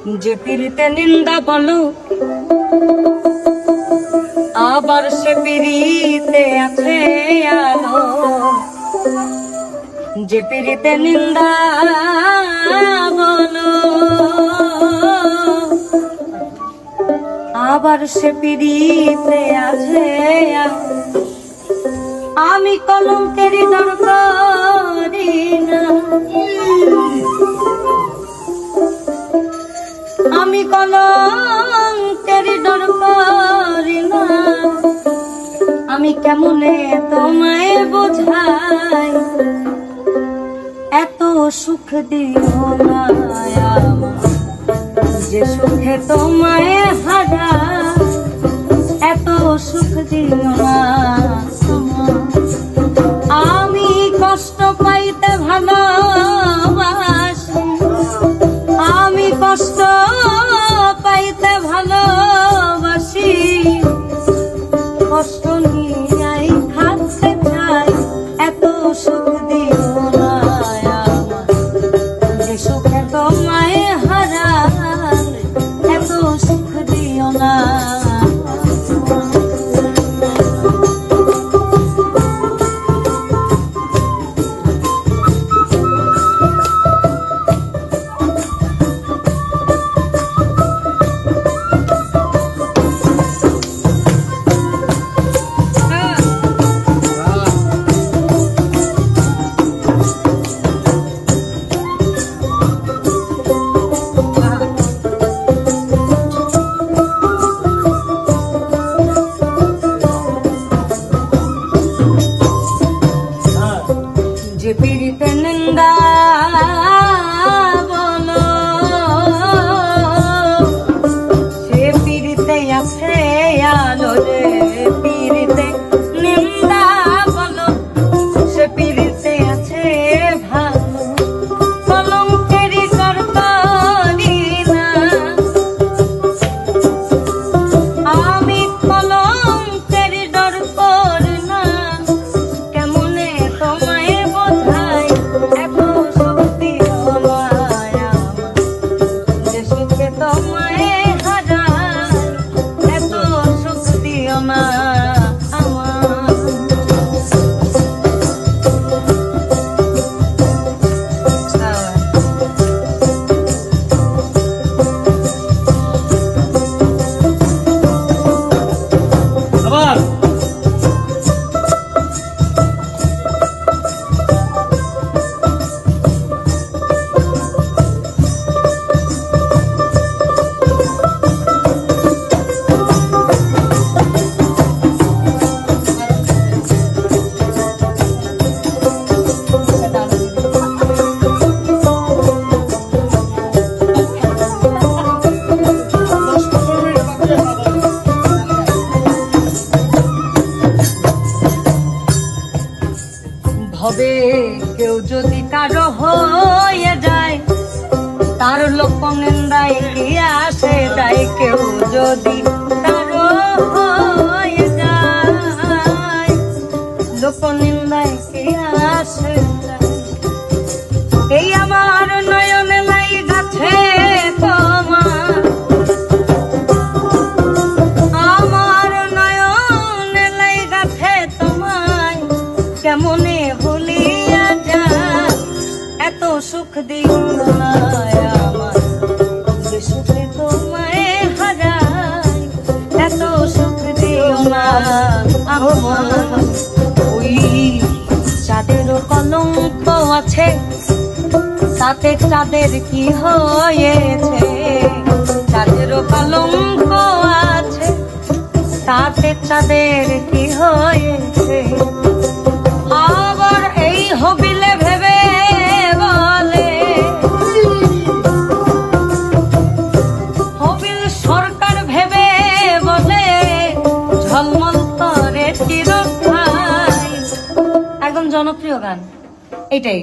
যে পিড়িতে নিন্দা বলো আবার সে পিড়িতে আছে আলো, যে পিড়িতে নিন্দা বলো আবার সে পিড়িতে আছে আলো। আমি কলঙ্কের ডর করি না, আমি কলঙ্কের ডর করি না, আমি কেমনে তোমায় বোঝাই এত সুখ দিও না যে সুখে তোমায় হারা, এত সুখ দিও না। আমি কষ্ট পাইতে ভালোবাসি, আমি কষ্ট পাইতে ভালোবাসি, কষ্ট নিয়ে থাকতে চাই এত সুখ দিও না যে সুখে তোমায় হারা, এত সুখ দিও না। যে পিড়িতে নিন্দা বলো সে পিড়িতে আছে আলো, রে পিড়িতে নিন্দা বলো সে পিড়িতে আছে ভালো। কলঙ্কেরই ডর করি না, আমি কলঙ্কের ডর করি না, কেমনে তোমায় এত সুখ দিও না যে সুখে তোমায় হারাই, এত সুখ দিও না আমার। ভবে কেউ যদি কারো হয়ে যায় তার লোক নিন্দায় কি আসে যায়, কেউ যদি কারো হয়ে যায় লোক নিন্দায় কি আসে যায়। এই আমার নয়নে লাই গাছে তোমার, আমার নয়নে লাই গাছে তোমায় কেমনে ভুলিয়া যায় এত সুখ দিও না আমার যে সুখে তোমায় হারাই, এত সুখ দিও না আমার। ওই চাঁদের কলঙ্ক আছে তাতে চাঁদের কি হয়েছে, চাঁদের কলঙ্ক আছে তাতে চাঁদের কি হয়েছে। আবার এই হবিলে ভেবে বলে হবিল সরকার ভেবে বলে ঝলমল করে চিরস্থায়ী, একদম জনপ্রিয় গান এটাই।